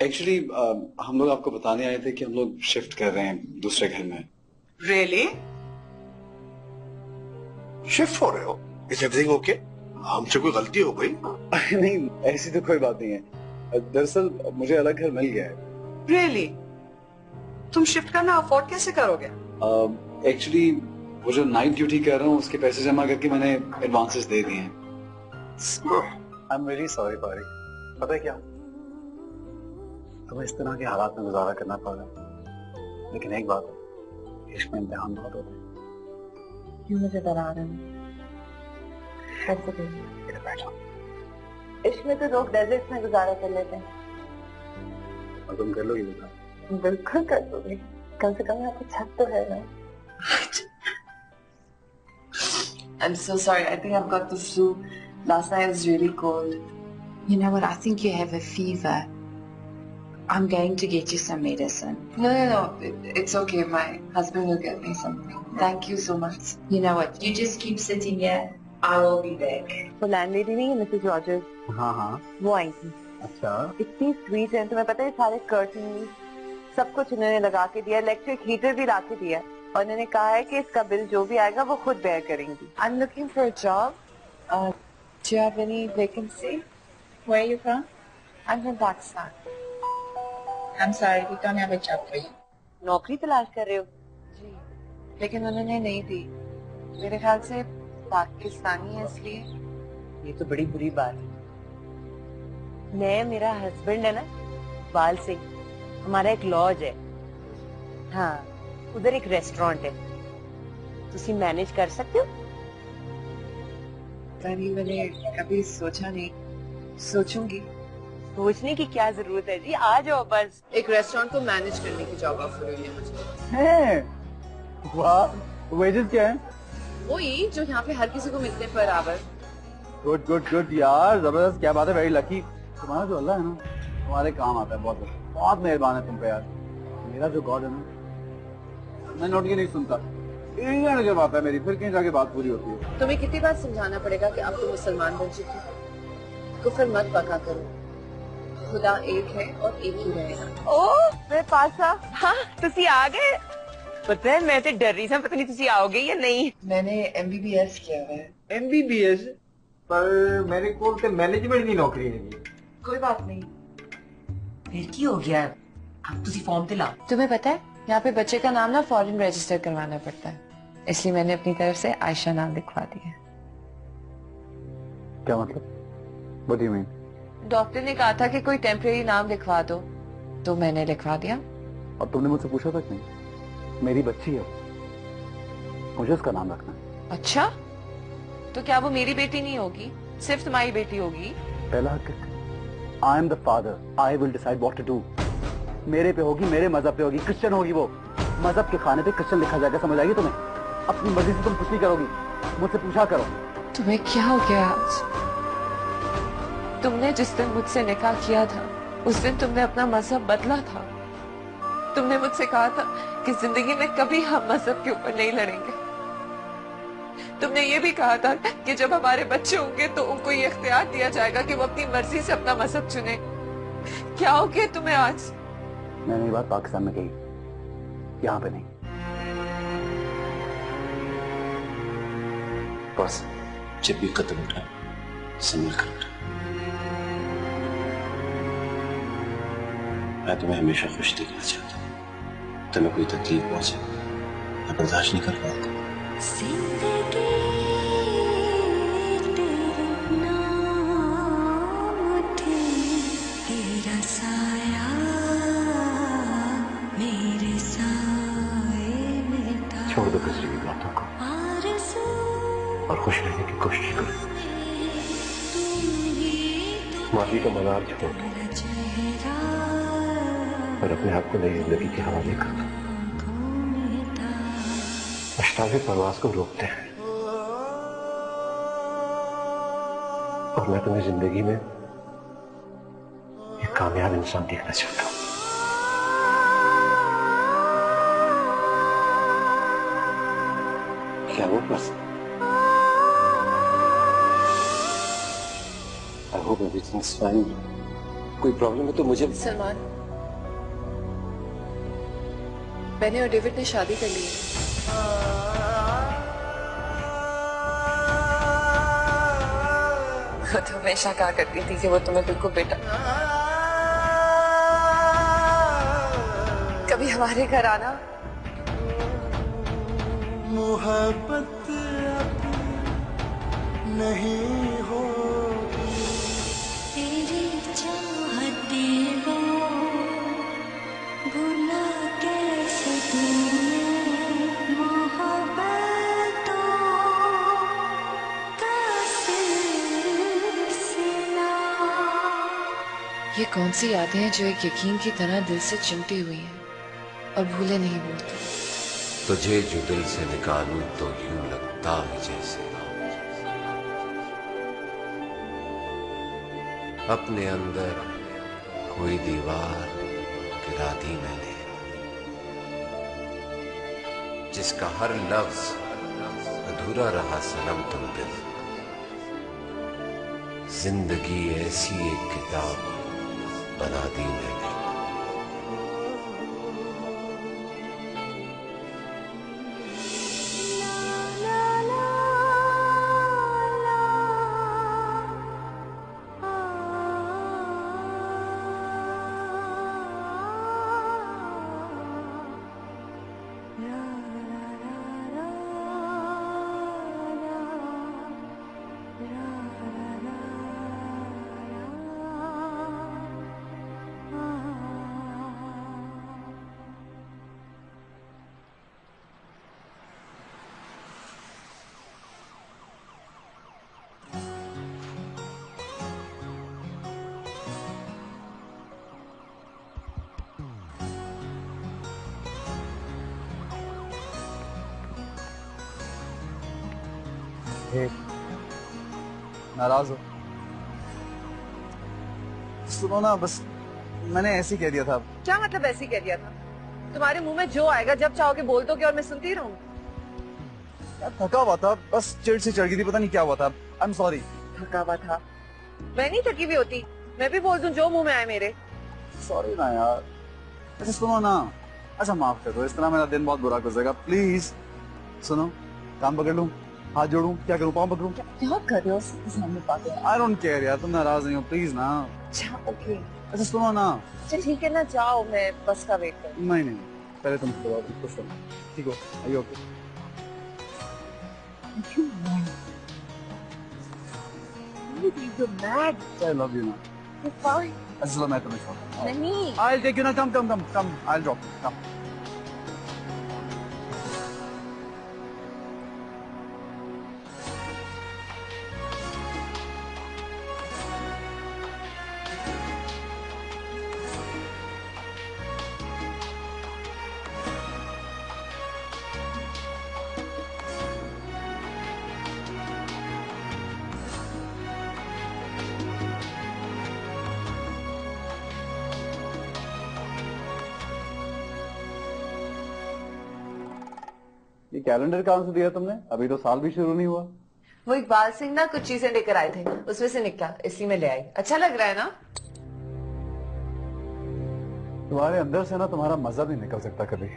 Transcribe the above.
Actually हम लोग आपको बताने आए थे कि हम लोग शिफ्ट कर रहे हैं दूसरे घर में। रियली? शिफ्ट हो रहे हो? Is everything okay? हमसे कोई गलती हो गई? नहीं, ऐसी तो कोई बात नहीं है। दरअसल मुझे अलग घर मिल गया है। रियली? तुम शिफ्ट करना अफोर्ड कैसे करोगे? एक्चुअली वो जो नाइट ड्यूटी कर रहा हूँ उसके पैसे जमा करके मैंने एडवांसेस दे दिए हैं। आई एम वेरी सॉरी पारी। पता है क्या, तुम्हें इस तरह के हालात में गुजारा करना पड़ रहा है, लेकिन एक बात है, इश्क में इम्तिहान बहुत होते हैं। क्यों मुझे डरा रहे हैं? कैसे करें? इधर बैठो। इश्क में तो लोग डेजर्ट में गुजारा कर लेते हैं। और तुम कर लोगी गुजारा? बिल्कुल कर दोगे, कम से कम यहाँ पे छत तो है ना। I'm so sorry. I think I've got the flu. Last night was really cold. You know what? I think you have a fever. I'm going to get you some medicine. No. It's okay. My husband will get me something. Thank you so much. You know what? You just keep sitting here. I will be back. वो landlady नहीं है Mrs Rogers? हाँ। वो आई थी। अच्छा। इतनी sweet है, तुम्हें पता है सारे कर्टन सब कुछ उन्होंने लगा के दिया, इलेक्ट्रिक हीटर भी ला के दिया, और उन्होंने कहा है कि इसका बिल जो भी आएगा वो खुद बेयर करेंगी। I'm looking for a job. Do you have any vacancy? Where are you from? I'm from Pakistan. I'm sorry, we don't have a job for you. नौकरी तलाश कर रहे हो? जी, लेकिन उन्होंने नहीं दी। मेरे ख्याल से पाकिस्तानी है इसलिए। ये तो बड़ी बुरी बात है। मैं, मेरा हस्बैंड है ना बाल सिंह, हमारा एक लॉज है, हाँ उधर एक रेस्टोरेंट है, तुसी मैनेज कर सकते हो? मैंने कभी सोचा नहीं, सोचूंगी। सोचने की क्या जरूरत है जी, आ जाओ बस। एक रेस्टोरेंट को मैनेज करने की जॉब ऑफर हुई है मुझे। है? वाह, वेजेस क्या है? वही जो यहाँ पे हर किसी को मिलते हैं बराबर। गुड यार, जबरदस्त, क्या बात है, वेरी लकी। तुम्हारा जो अल्लाह है ना, तुम्हारे काम आता है, बहुत मेहरबान है तुम पे यार। मेरा जो गॉड है ना, मैं नोट की नहीं सुनता, जब आता है मेरी, फिर कहीं जाके बात पूरी होती है। तुम्हें कितनी बार समझाना पड़ेगा कि अब तुम मुसलमान बन चुकी हो, कुफर मत पका करो, खुदा एक है और एक ही रहेगा। ओ मेरे पास हाँ तुसी आ गए। पता है मैं तो डर रही थी, पता नहीं तुसी आओगे या नहीं। मैंने MBBS किया हुआ है। MBBS? पर मेरे को तो मैनेजमेंट की नौकरी है। कोई बात नहीं। फिर की हो गया? अब तुसी फॉर्म ते ला। तुम्हें पता है यहाँ पे बच्चे का नाम ना फॉरेन रजिस्टर करवाना पड़ता है, इसलिए मैंने अपनी तरफ से आयशा नाम लिखवा दिया। क्या मतलब? What do you mean? Doctor ने कहा था कि कोई टेम्परेरी नाम लिखवा दो, तो मैंने लिखवा दिया। और तुमने मुझसे पूछा था क्यों? मेरी बच्ची है, मुझे उसका नाम रखना है। अच्छा, तो क्या वो मेरी बेटी नहीं होगी, सिर्फ तुम्हारी बेटी होगी? पहला हक, I am the father, I will decide what to do। मेरे पे होगी, मेरे मजहब पे होगी, क्रिश्चियन होगी वो, मजहब के खाने पे क्रिश्चियन लिखा जाएगा, समझ आएगी तुम्हें? अपनी मर्जी से तुम कुछ नहीं करोगी, मुझसे पूछा करो। तुम्हें क्या हो गया आज? तुमने जिस दिन मुझसे निकाह किया था उस दिन तुमने अपना मजहब बदला था। तुमने मुझसे कहा था कि जिंदगी में कभी हम मजहब के ऊपर नहीं लड़ेंगे। तुमने ये भी कहा था कि जब हमारे बच्चे होंगे तो उनको ये इख्तियार दिया जाएगा कि वो अपनी मर्जी से अपना मजहब चुने। क्या हो गया तुम्हें आज? मैंने ये बात पाकिस्तान में कही, यहाँ पे नहीं। बस जब भी कदम उठा संभल कर उठा। मैं तुम्हें हमेशा खुश देखना चाहता हूँ, तुम्हें कोई तकलीफ पहुंचे मैं बर्दाश्त नहीं कर पाता। छोड़ दो किसी की बातों को और खुश रहने की कोशिश करो। माफी का मनार छोड़ दो और अपने आप को नई जिंदगी के हवाले कर दो। पछतावे परवाज को रोकते हैं और मैं तुम्हें जिंदगी में एक कामयाब इंसान देखना चाहता हूँ। क्या वो बस? I hope everything's fine. कोई प्रॉब्लम है तो मुझे। सलमान, मैंने और डेविड ने शादी कर ली है। वो तो हमेशा कहा करती थी कि वो तुम्हें बिल्कुल बेटा। कभी हमारे घर आना। मोहब्बत नहीं हो तेरी चाहते वो भुला कैसे तूने मोहब्बतों का सिलसिला। ये कौन सी यादें हैं जो एक यकीन की तरह दिल से चिमटी हुई हैं और भूले नहीं भूलते। तुझे जो दिल से निकालूं तो यूं लगता है जैसे अपने अंदर कोई दीवार गिरा दी मैंने, जिसका हर लफ्ज अधूरा रहा सनम तुम दिल। जिंदगी ऐसी एक किताब बना दी मैंने। नाराज हो? सुनो ना, बस मैंने ऐसे ही कह दिया था। क्या मतलब ऐसे ही कह दिया था? तुम्हारे मुंह में जो आएगा जब चाहोगे बोल दो, और मैं सुनती रहूं। यार थका हुआ था, बस चिढ़ से चढ़ गई थी, पता नहीं क्या हुआ था। I am sorry. थका हुआ था? मैं नहीं थकी हुई होती, मैं भी बोल दूं जो मुंह में आए मेरे। सॉरी ना यार। अच्छा सुनो ना, अच्छा माफ कर दो, इस तरह मेरा दिन बहुत बुरा गुजरेगा, प्लीज। सुनो, काम पकड़ लूं, हाथ जोड़ूं, क्या करूं, पाँव पकड़ूं? क्या कर रहे हो सामने पागल? आई डोंट केयर यार, तुम नाराज नहीं हो, प्लीज ना। अच्छा ओके, अच्छा सुनो ना। चल ठीक है ना, जाओ, मैं बस का वेट कर। नहीं नहीं, पहले तुम खुश हो, ठीक हो? आई ओके? आई लव यू ना। अच्छा चलो मैं तुम्हें छोड़ता हूं। नहीं, I'll take you now. Come. I'll drop you. Come. ये कैलेंडर कहाँ से दिया तुमने? अभी तो साल भी शुरू नहीं हुआ। वो इकबाल सिंह ना कुछ चीजें लेकर आए थे, उसमें से निकला, इसी में ले आई। अच्छा लग रहा है ना? तुम्हारे अंदर से ना तुम्हारा मजा नहीं निकल सकता कभी।